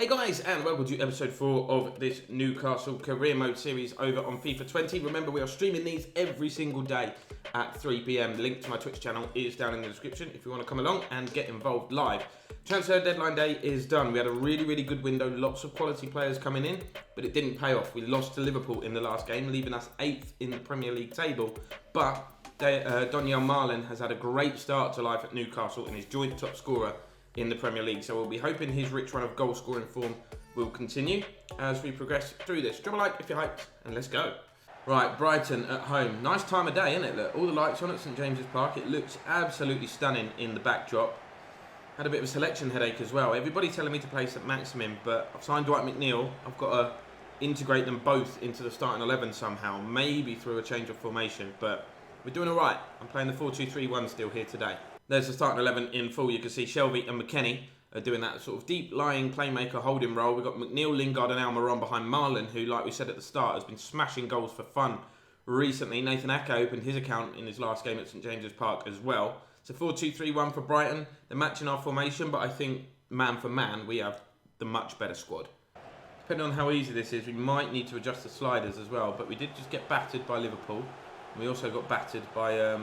Hey guys, and welcome to episode 4 of this Newcastle Career Mode series over on FIFA 20. Remember, we are streaming these every single day at 3 PM. The link to my Twitch channel is down in the description if you want to come along and get involved live. Transfer deadline day is done. We had a really good window, lots of quality players coming in, but it didn't pay off. We lost to Liverpool in the last game, leaving us 8th in the Premier League table, but Donyell Marlin has had a great start to life at Newcastle and is joint top scorer in the Premier League, so we'll be hoping his rich run of goal scoring form will continue as we progress through this. Drop a like if you're hyped, and let's go. Right, Brighton at home. Nice time of day, isn't it? Look, all the lights on at St James's Park. It looks absolutely stunning in the backdrop. Had a bit of a selection headache as well. Everybody telling me to play St Maximin, but I've signed Dwight McNeil. I've got to integrate them both into the starting 11 somehow, maybe through a change of formation, but we're doing all right. I'm playing the 4-2-3-1 still here today. There's the starting 11 in full. You can see Shelvey and McKennie are doing that sort of deep-lying playmaker holding role. We've got McNeil, Lingard and Almiron behind Marlin, who, like we said at the start, has been smashing goals for fun recently. Nathan Ake opened his account in his last game at St James's Park as well. It's a 4-2-3-1 for Brighton. They're matching our formation, but I think man for man, we have the much better squad. Depending on how easy this is, we might need to adjust the sliders as well, but we did just get battered by Liverpool. We also got battered by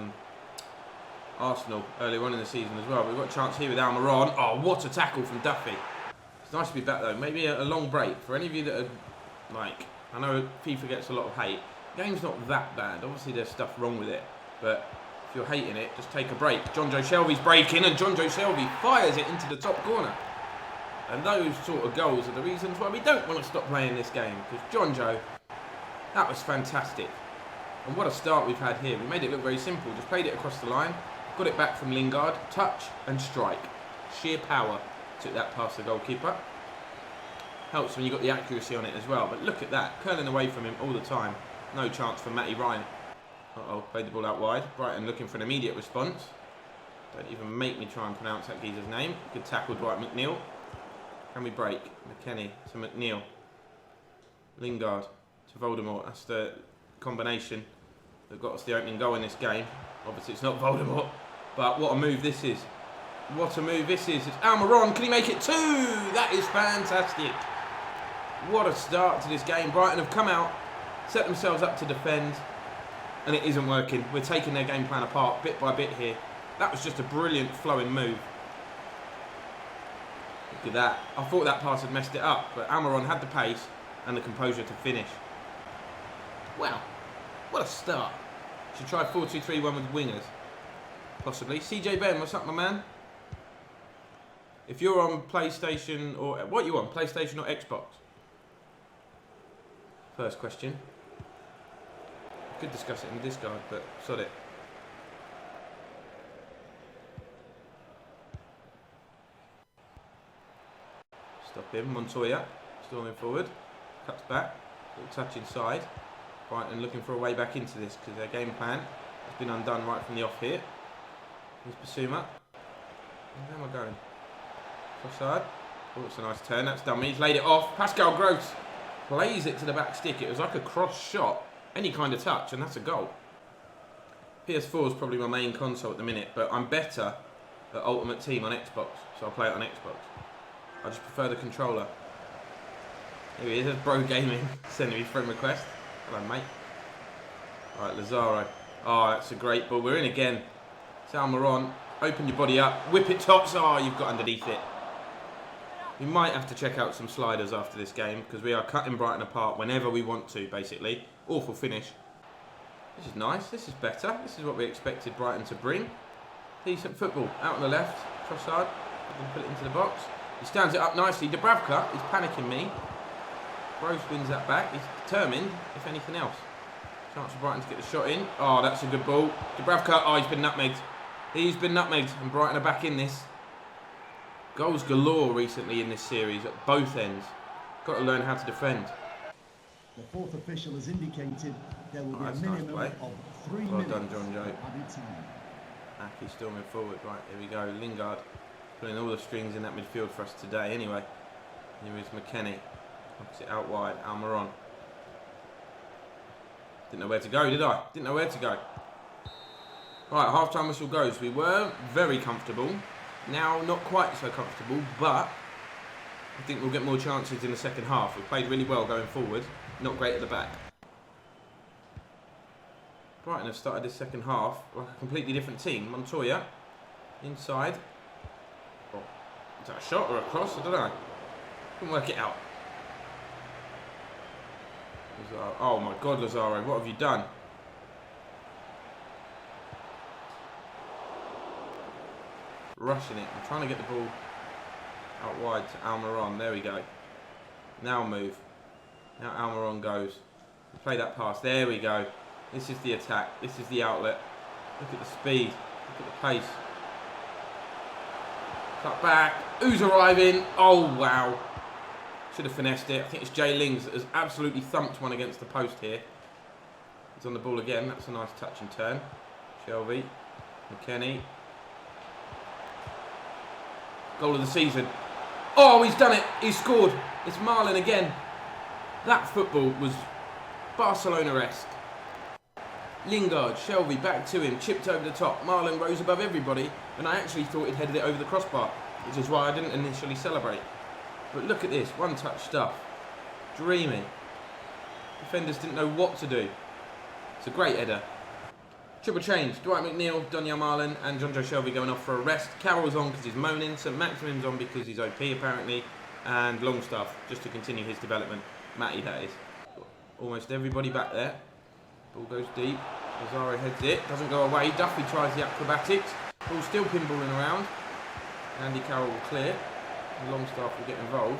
Arsenal earlier on in the season as well. We've got a chance here with Almiron. Oh, what a tackle from Duffy. It's nice to be back though. Maybe a long break. For any of you that are like, I know FIFA gets a lot of hate. The game's not that bad. Obviously there's stuff wrong with it, but if you're hating it, just take a break. Jonjo Shelvey's breaking and Jonjo Shelvey fires it into the top corner. And those sort of goals are the reasons why we don't want to stop playing this game, because Jonjo, that was fantastic. And what a start we've had here. We made it look very simple. Just played it across the line. Got it back from Lingard, touch and strike. Sheer power took that past the goalkeeper. Helps when you've got the accuracy on it as well. But look at that, curling away from him all the time. No chance for Matty Ryan. Uh-oh, played the ball out wide. Brighton looking for an immediate response. Don't even make me try and pronounce that geezer's name. Good tackle, Dwight McNeil. Can we break? McKennie to McNeil. Lingard to Voldemort. That's the combination that got us the opening goal in this game. Obviously it's not Voldemort, but what a move this is. What a move this is. It's Almiron. Can he make it 2? That is fantastic. What a start to this game. Brighton have come out, set themselves up to defend, and it isn't working. We're taking their game plan apart bit by bit here. That was just a brilliant flowing move. Look at that. I thought that pass had messed it up, but Almiron had the pace and the composure to finish. Wow, what a start. Should try 4-2-3-1 with wingers. Possibly. CJ Ben, what's up, my man? If you're on PlayStation or... What you on? PlayStation or Xbox? First question. Could discuss it in Discord, but sod it. Stop him. Montoya. Storming forward. Cuts back. Little touch inside. Brighton looking for a way back into this because their game plan has been undone right from the off here. Here's Basuma. Where am I going? Offside. Oh, it's a nice turn. That's done me. He's laid it off. Pascal Gross plays it to the back stick. It was like a cross shot. Any kind of touch, and that's a goal. PS4 is probably my main console at the minute, but I'm better at Ultimate Team on Xbox, so I'll play it on Xbox. I just prefer the controller. Here he is, Bro Gaming, sending me friend request. Hello, mate. Right, Lazaro. Oh, that's a great ball. We're in again. It's Almiron. Open your body up. Whip it tops. Oh, you've got underneath it. We might have to check out some sliders after this game because we are cutting Brighton apart whenever we want to, basically. Awful finish. This is nice. This is better. This is what we expected Brighton to bring. Decent football. Out on the left. Trossard. Put it into the box. He stands it up nicely. Dubravka is panicking me. Gross wins that back. He's determined, if anything else. Chance for Brighton to get the shot in. Oh, that's a good ball. Dubravka, oh, he's been nutmegged. He's been nutmegged, and Brighton are back in this. Goals galore recently in this series at both ends. Got to learn how to defend. The fourth official has indicated there will be a minimum nice of 3 well minutes. done, Jonjo. Added time. Aki storming forward. Right, here we go. Lingard pulling all the strings in that midfield for us today. Anyway, here is McKennie. Opposite out wide, Almiron. Didn't know where to go, did I? Didn't know where to go. Right, half-time whistle goes. We were very comfortable. Now, not quite so comfortable, but I think we'll get more chances in the second half. We've played really well going forward, not great at the back. Brighton have started this second half like a completely different team. Montoya, inside. Oh, is that a shot or a cross? I don't know. Couldn't work it out. Oh my God, Lazaro, what have you done? Rushing it. I'm trying to get the ball out wide to Almiron. There we go. Now move. Now Almiron goes. Play that pass. There we go. This is the attack. This is the outlet. Look at the speed. Look at the pace. Cut back. Who's arriving? Oh, wow. Should have finessed it. I think it's Jay Lings that has absolutely thumped one against the post here. He's on the ball again. That's a nice touch and turn. Shelvey. McKennie. Goal of the season. Oh, he's done it. He's scored. It's Marlon again. That football was Barcelona-esque. Lingard, Shelvey, back to him, chipped over the top. Marlon rose above everybody, and I actually thought he'd headed it over the crossbar, which is why I didn't initially celebrate. But look at this, one-touch stuff. Dreamy. Defenders didn't know what to do. It's a great header. Triple change. Dwight McNeil, Donyell Marlon, and Jonjo Shelvey going off for a rest. Carroll's on because he's moaning. St Maximum's on because he's OP apparently. And Longstaff just to continue his development. Matty, that is. Almost everybody back there. Ball goes deep. Lazaro heads it. Doesn't go away. Duffy tries the acrobatics. Ball still pinballing around. Andy Carroll will clear. And Longstaff will get involved.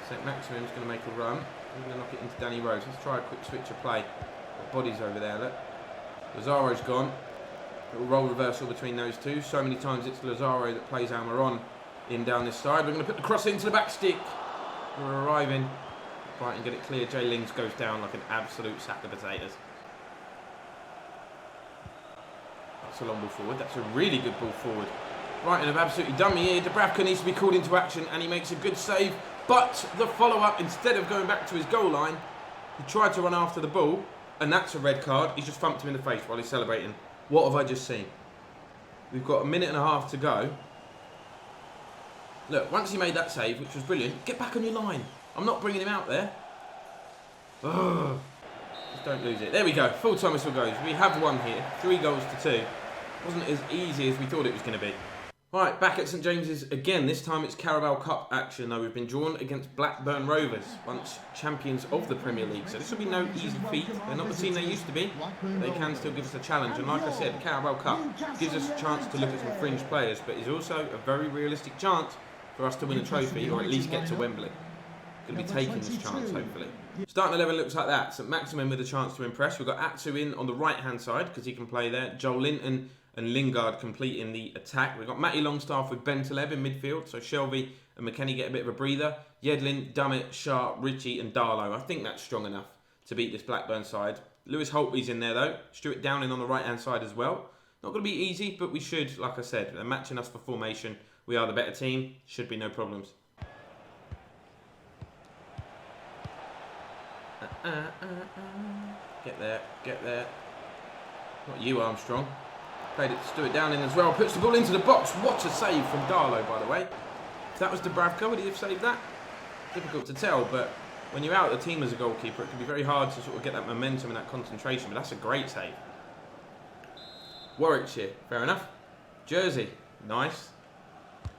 St Maximum's going to make a run. He's going to knock it into Danny Rose. Let's try a quick switch of play. Got bodies over there, look. Lazaro's gone. Little role reversal between those two. So many times it's Lazaro that plays Almiron in down this side. We're going to put the cross into the back stick. We're arriving. Brighton get it clear. Jay Lings goes down like an absolute sack of potatoes. That's a long ball forward. That's a really good ball forward. Brighton have absolutely done me here. Dubravka needs to be called into action and he makes a good save. But the follow-up, instead of going back to his goal line, he tried to run after the ball. And that's a red card. He's just thumped him in the face while he's celebrating. What have I just seen? We've got a minute and a half to go. Look, once he made that save, which was brilliant, get back on your line. I'm not bringing him out there. Ugh. Just don't lose it. There we go. Full time whistle goes. We have won here. 3 goals to 2. Wasn't as easy as we thought it was going to be. Right, back at St James's again. This time it's Carabao Cup action, though. We've been drawn against Blackburn Rovers, once champions of the Premier League. So this will be no easy feat. They're not the team they used to be, but they can still give us a challenge. And like I said, the Carabao Cup gives us a chance to look at some fringe players, but is also a very realistic chance for us to win a trophy, or at least get to Wembley. Going to be taking this chance, hopefully. Starting 11 looks like that. St Maximum with a chance to impress. We've got Atsu in on the right-hand side, because he can play there. Joel Linton and Lingard completing the attack. We've got Matty Longstaff with Ben Taleb in midfield. So Shelvey and McKennie get a bit of a breather. Yedlin, Dummett, Sharp, Ritchie and Darlow. I think that's strong enough to beat this Blackburn side. Lewis Holtby's in there though. Stuart Downing on the right-hand side as well. Not going to be easy, but we should, like I said, they're matching us for formation. We are the better team. Should be no problems. Get there, get there. Not you, Armstrong. Played it to Stuart Downing as well. Puts the ball into the box. What a save from Darlow, by the way. If that was Dubravka, would he have saved that? Difficult to tell, but when you're out of the team as a goalkeeper, it can be very hard to sort of get that momentum and that concentration, but that's a great save. Warwickshire, fair enough. Jersey, nice.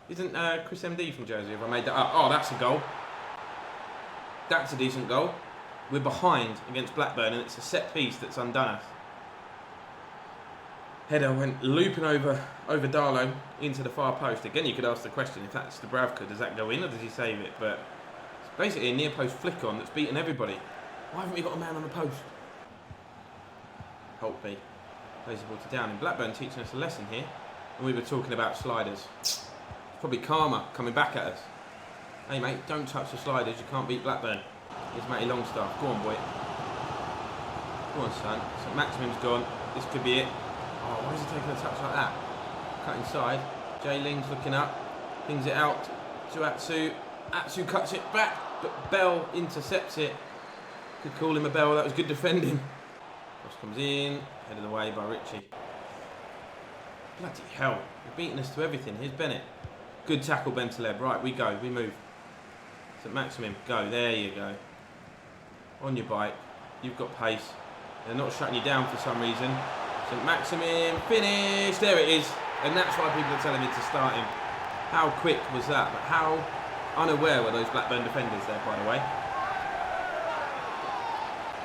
Isn't Chris MD from Jersey, if I made that up? Oh, that's a goal. That's a decent goal. We're behind against Blackburn, and it's a set piece that's undone us. Header went looping over Darlow into the far post. Again, you could ask the question, if that's Dubravka, does that go in or does he save it? But it's basically a near post flick on that's beaten everybody. Why haven't we got a man on the post? Holtby plays the ball to Downing. Blackburn teaching us a lesson here. And we were talking about sliders. It's probably karma coming back at us. Hey mate, don't touch the sliders, you can't beat Blackburn. Here's Matty Longstaff. Go on, boy. Go on, son. So Maximum's gone. This could be it. Oh, why is he taking a touch like that? Cut inside. Jay Ling's looking up. Pings it out to Atsu. Atsu cuts it back, but Bell intercepts it. Could call him a Bell. That was good defending. Cross comes in. Headed away by Ritchie. Bloody hell. They're beating us to everything. Here's Bennett. Good tackle, Ben Taleb. Right, we go. We move. St Maximin, go. There you go. On your bike. You've got pace. They're not shutting you down for some reason. St Maximin, finish. There it is. And that's why people are telling me to start him. How quick was that? But how unaware were those Blackburn defenders there, by the way?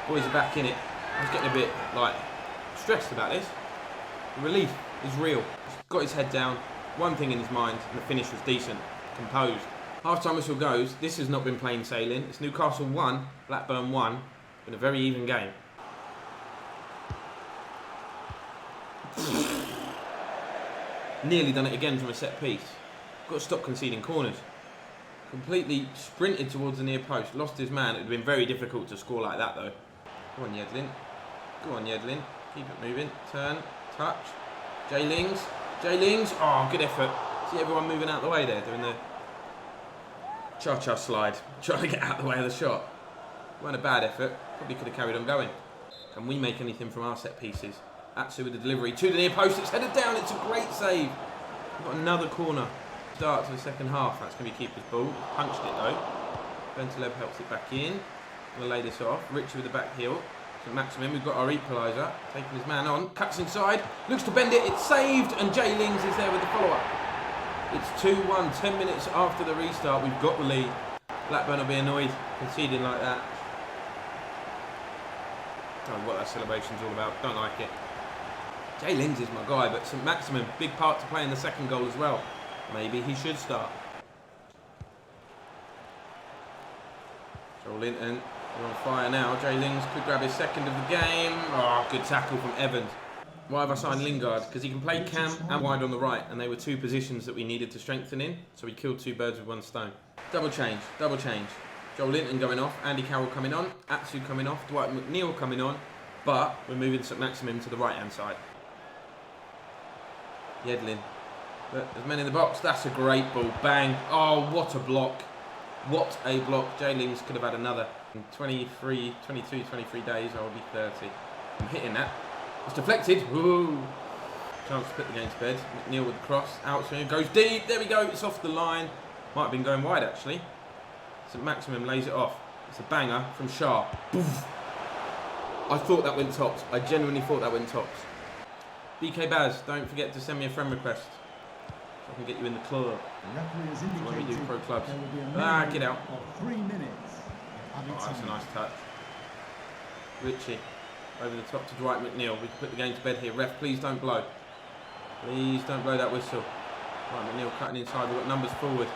Boys are back in it. I was getting a bit, like, stressed about this. The relief is real. He's got his head down, one thing in his mind, and the finish was decent, composed. Half-time whistle goes. This has not been plain sailing. It's Newcastle 1, Blackburn 1. It's been a very even game. Nearly done it again from a set piece. Got to stop conceding corners. Completely sprinted towards the near post. Lost his man. It would have been very difficult to score like that though. Go on, Yedlin. Go on, Yedlin. Keep it moving. Turn. Touch. Jay Lings. Oh, good effort. See everyone moving out the way there, doing the cha-cha slide. Trying to get out the way of the shot. Weren't a bad effort. Probably could have carried on going. Can we make anything from our set pieces? Atsu with the delivery to the near post. It's headed down. It's a great save. We've got another corner. Start to the second half. That's going to be keeper's ball. Punched it though. Bentaleb helps it back in. We'll lay this off. Richie with the back heel. St Maximin, we've got our equaliser. Taking his man on. Cuts inside. Looks to bend it. It's saved. And Jay Lings is there with the follow-up. It's 2-1. 10 minutes after the restart. We've got the lead. Blackburn will be annoyed conceding like that. Don't know what that celebration's all about. Don't like it. Jay Lings is my guy, but St Maximin, big part to play in the second goal as well. Maybe he should start. Joel Linton, we're on fire now. Jay Lings could grab his second of the game. Oh, good tackle from Evans. Why have I signed Lingard? Because he can play cam and wide on the right, and they were two positions that we needed to strengthen in, so we killed two birds with one stone. Double change. Joel Linton going off, Andy Carroll coming on, Atsu coming off, Dwight McNeil coming on, but we're moving St Maximin to the right-hand side. Yedlin. But there's men in the box. That's a great ball. Bang. Oh, what a block. What a block. Jay Lings could have had another. In 22, 23 days, I will be 30. I'm hitting that. It's deflected. Ooh. Chance to put the game to bed. McNeil with the cross. Outswing. Goes deep. There we go. It's off the line. Might have been going wide, actually. St Maximin lays it off. It's a banger from Shah. Boof. I thought that went tops. I genuinely thought that went tops. BK Baz, don't forget to send me a friend request so I can get you in the club. The referee has When we do indicated pro clubs. there will be a Get out. of 3 minutes. Oh, that's a nice touch. Richie, over the top to Dwight McNeil. We can put the game to bed here. Ref, please don't blow. Please don't blow that whistle. Dwight McNeil cutting inside. We've got numbers forward.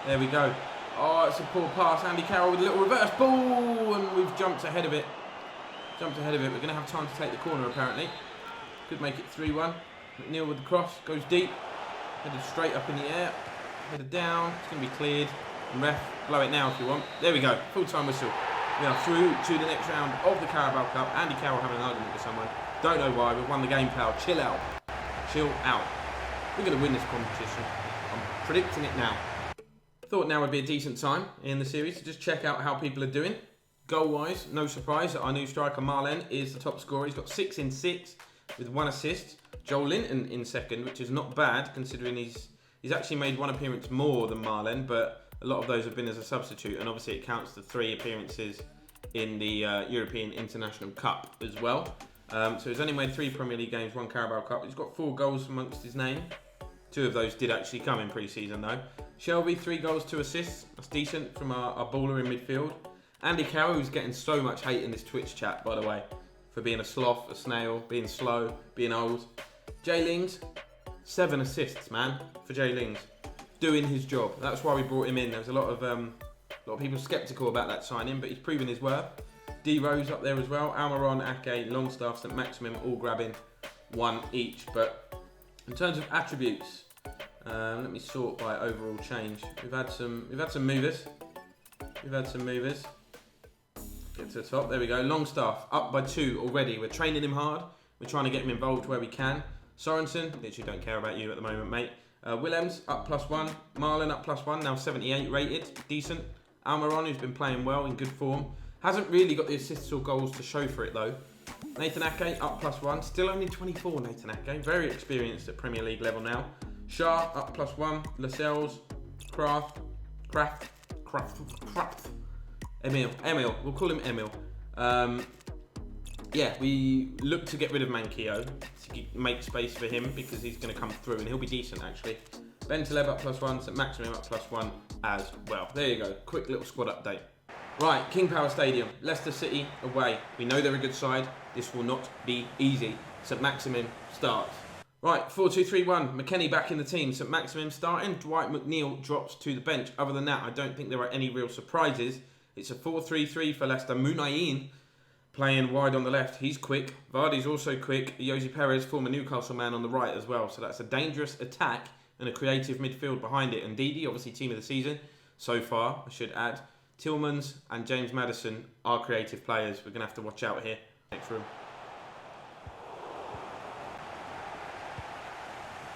There we go. Oh, it's a poor pass. Andy Carroll with a little reverse ball, and we've jumped ahead of it. We're going to have time to take the corner, apparently. Could make it 3-1. McNeil with the cross, goes deep, headed straight up in the air, headed down, it's going to be cleared, and ref, blow it now if you want. There we go, full-time whistle. We are through to the next round of the Carabao Cup. Andy Carroll having an argument with someone, don't know why, we've won the game, pal. Chill out. We're going to win this competition, I'm predicting it now. Thought now would be a decent time in the series to just check out how people are doing. Goal-wise, no surprise that our new striker Marlen is the top scorer. He's got 6 in 6 with 1 assist. Joel Linton in second, which is not bad considering he's actually made 1 appearance more than Marlen, but a lot of those have been as a substitute, and obviously it counts the 3 appearances in the European International Cup as well. So he's only made 3 Premier League games, 1 Carabao Cup. He's got 4 goals amongst his name. 2 of those did actually come in pre-season though. Shelby, 3 goals, 2 assists. That's decent from our baller in midfield. Andy Carroll, who's getting so much hate in this Twitch chat, by the way, for being a sloth, a snail, being slow, being old. Jay Lings, 7 assists, man, for Jay Lings. Doing his job. That's why we brought him in. There was a lot of people sceptical about that signing, but he's proven his worth. D Rose up there as well. Almiron, Ake, Longstaff, St Maximin, all grabbing 1 each. But in terms of attributes, let me sort by overall change. We've had some movers. Get to the top, there we go. Longstaff up by 2 already. We're training him hard. We're trying to get him involved where we can. Sorensen, literally don't care about you at the moment, mate. Willems up +1. Marlen up +1, now 78 rated, decent. Almiron, who's been playing well, in good form. Hasn't really got the assists or goals to show for it though. Nathan Ake up +1, still only 24, Nathan Ake. Very experienced at Premier League level now. Shah up +1. Lascelles, Kraft, Emil. We'll call him Emil. Yeah, we look to get rid of Manquillo to make space for him because he's going to come through and he'll be decent actually. Bentaleb up +1, St Maximin up +1 as well. There you go, quick little squad update. Right, King Power Stadium, Leicester City away. We know they're a good side. This will not be easy. St Maximin starts. Right, 4-2-3-1. McKennie back in the team. St Maximin starting. Dwight McNeil drops to the bench. Other than that, I don't think there are any real surprises. It's a 4-3-3 for Leicester. Munayin playing wide on the left. He's quick. Vardy's also quick. Yosi Perez, former Newcastle man, on the right as well. So that's a dangerous attack and a creative midfield behind it. And Didi, obviously team of the season so far, I should add. Tillmans and James Maddison are creative players. We're going to have to watch out here. Next room.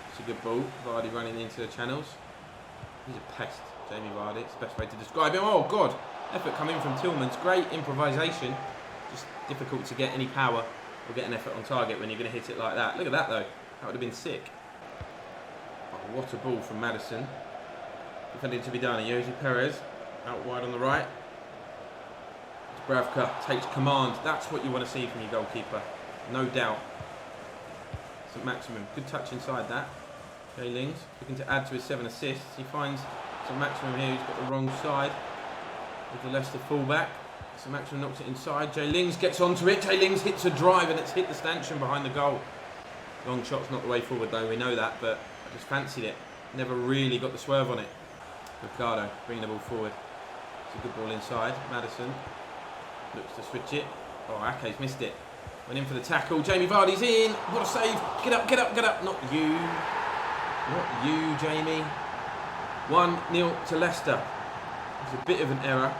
It's a good ball. Vardy running into the channels. He's a pest, Jamie Vardy. It's the best way to describe him. Oh, God. Effort coming from Tillmans. Great improvisation. Just difficult to get any power or get an effort on target when you're going to hit it like that. Look at that, though. That would have been sick. Oh, what a ball from Maddison. Defending to be done. Yosi Perez out wide on the right. Dubravka takes command. That's what you want to see from your goalkeeper. No doubt. St Maximin. Good touch inside that. Jay Lings looking to add to his 7 assists. He finds St Maximin here who's got the wrong side with the Leicester fullback. St Maximin knocks it inside. Jay Lings gets onto it. Jay Lings hits a drive and it's hit the stanchion behind the goal. Long shot's not the way forward though, we know that, but I just fancied it. Never really got the swerve on it. Ricardo bringing the ball forward. It's a good ball inside. Maddison looks to switch it. Oh, Ake's missed it. Went in for the tackle. Jamie Vardy's in. What a save. Get up, get up, get up. Not you. Not you, Jamie. 1-0 to Leicester. It's a bit of an error.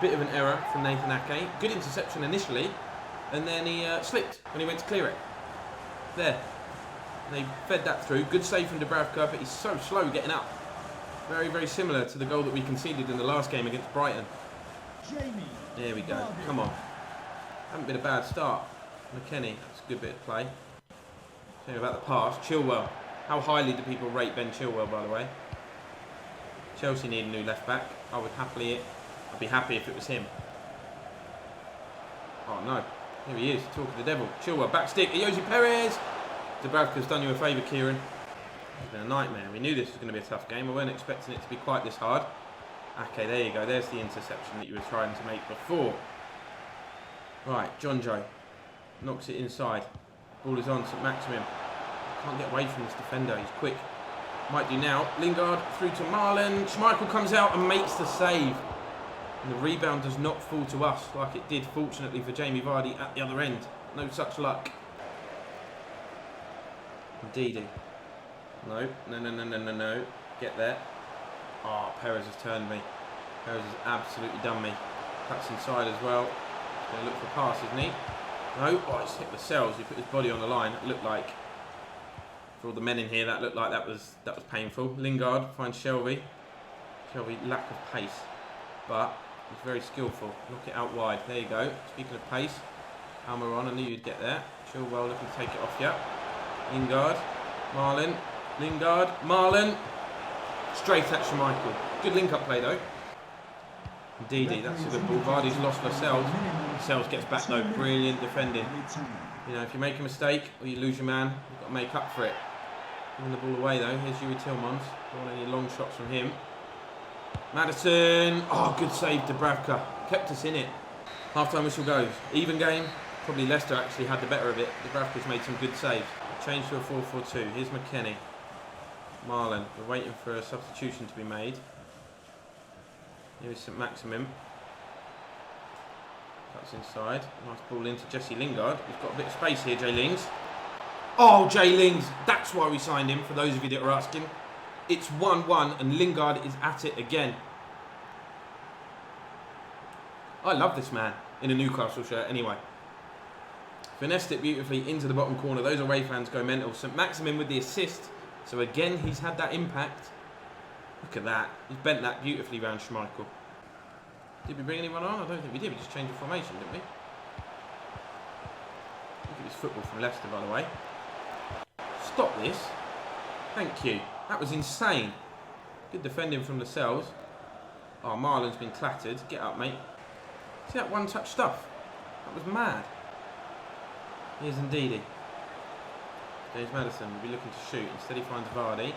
Bit of an error from Nathan Ake. Good interception initially. And then he slipped when he went to clear it. There. And they fed that through. Good save from Dubravka, but he's so slow getting up. Very, very similar to the goal that we conceded in the last game against Brighton. There we go. Come on. Hasn't been a bad start. McKennie, that's a good bit of play. Tell me about the pass. Chilwell. How highly do people rate Ben Chilwell, by the way? Chelsea need a new left back. I'd be happy if it was him. Oh no. Here he is, talking to the devil. Chilwell, back stick. Yosi Perez. Dubravka's done you a favour, Kieran. It's been a nightmare. We knew this was going to be a tough game. I weren't expecting it to be quite this hard. Okay, there you go. There's the interception that you were trying to make before. Right, John Joe knocks it inside. Ball is on, St Maximin. Can't get away from this defender. He's quick. Might do now. Lingard through to Marlon. Schmeichel comes out and makes the save. And the rebound does not fall to us like it did, fortunately, for Jamie Vardy at the other end. No such luck. Didi. No. Get there. Oh, Perez has turned me. Perez has absolutely done me. Cuts inside as well. He's going to look for a pass, isn't he? No. Oh, he's hit the cells. He put his body on the line. It looked like, for all the men in here, that looked like that was painful. Lingard finds Shelby. Shelby, lack of pace. But he's very skillful. Knock it out wide. There you go. Speaking of pace, Almiron, I knew you'd get there. Chilwell looking to take it off, yeah. Lingard. Marlon. Lingard. Marlon. Straight at Schmeichel. Good link-up play, though. Didi, that's a good ball. Vardy's lost Lascelles. Lascelles gets back, though. Brilliant defending. You know, if you make a mistake or you lose your man, you've got to make up for it. Giving the ball away, though. Here's Yuri Tillmans. Not any long shots from him. Maddison. Oh, good save, Dubravka. Kept us in it. Half-time whistle goes. Even game. Probably Leicester actually had the better of it. Dubravka's made some good saves. Change to a 4-4-2. Here's McKennie. Marlon. We're waiting for a substitution to be made. Here is St Maximin. Cuts inside. Nice ball into Jesse Lingard. He's got a bit of space here, Jay Lings. Oh, Jay Lings. That's why we signed him, for those of you that are asking. It's 1-1 and Lingard is at it again. I love this man in a Newcastle shirt anyway. Finessed it beautifully into the bottom corner. Those away fans go mental. St Maximin with the assist. So again, he's had that impact. Look at that. He's bent that beautifully round Schmeichel. Did we bring anyone on? I don't think we did. We just changed the formation, didn't we? Look at this football from Leicester, by the way. Stop this. Thank you. That was insane. Good defending from Lascelles. Oh, Marlon's been clattered. Get up, mate. See that one-touch stuff? That was mad. Here's Ndidi. James Maddison will be looking to shoot. Instead he finds Vardy.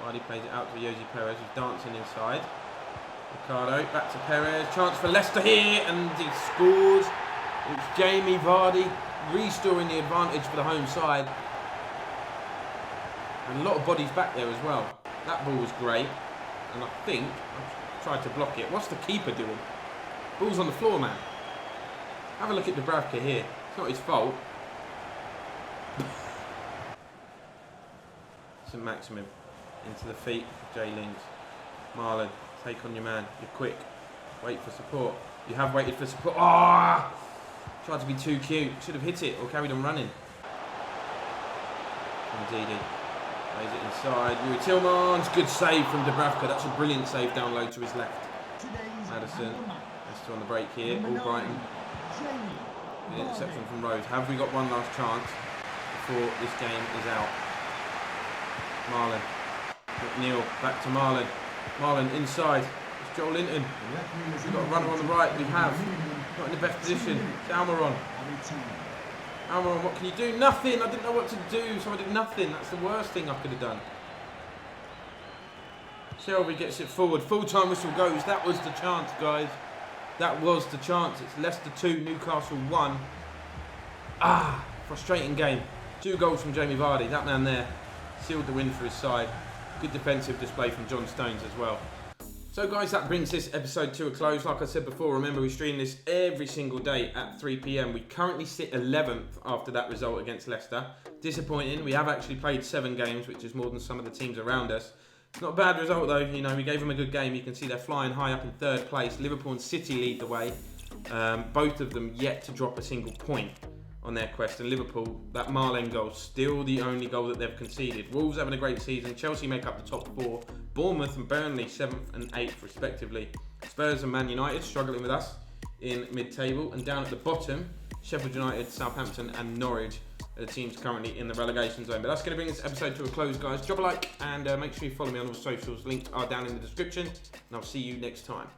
Vardy plays it out to Josi Perez, who's dancing inside. Ricardo, back to Perez. Chance for Leicester here, and he scores. It's Jamie Vardy restoring the advantage for the home side. And a lot of bodies back there as well. That ball was great. And I think I tried to block it. What's the keeper doing? Ball's on the floor, man. Have a look at Dubravka here. It's not his fault. St. Maximin into the feet of Jay Lings. Marlon, take on your man. You're quick. Wait for support. You have waited for support. Ah! Tried to be too cute. Should have hit it or carried on running. Ndidi plays it inside. Yuri Tillmans. Good save from Dubravka. That's a brilliant save down low to his left. Maddison. Leicester on the break here. All Brighton. The interception from Rose. Have we got one last chance before this game is out? Marlon. McNeil back to Marlon. Marlon inside. It's Joel Linton. We've got a runner on the right. We have. Not in the best position. It's Almiron. Almiron, what can you do? Nothing. I didn't know what to do, so I did nothing. That's the worst thing I could have done. Shelby gets it forward. Full-time whistle goes. That was the chance, guys. That was the chance. It's Leicester 2, Newcastle 1. Ah, frustrating game. 2 goals from Jamie Vardy. That man there sealed the win for his side. Good defensive display from John Stones as well. So guys, that brings this episode to a close. Like I said before, remember we stream this every single day at 3 p.m. We currently sit 11th after that result against Leicester. Disappointing. We have actually played 7 games, which is more than some of the teams around us. It's not a bad result though. You know, we gave them a good game. You can see they're flying high up in 3rd place. Liverpool and City lead the way. Both of them yet to drop a single point on their quest. And Liverpool, that Marlon goal, still the only goal that they've conceded. Wolves having a great season. Chelsea make up the top 4. Bournemouth and Burnley 7th and 8th respectively. Spurs and Man United struggling with us in mid-table. And down at the bottom, Sheffield United, Southampton and Norwich are the teams currently in the relegation zone. But that's going to bring this episode to a close, guys. Drop a like and make sure you follow me on all socials. Links are down in the description. And I'll see you next time.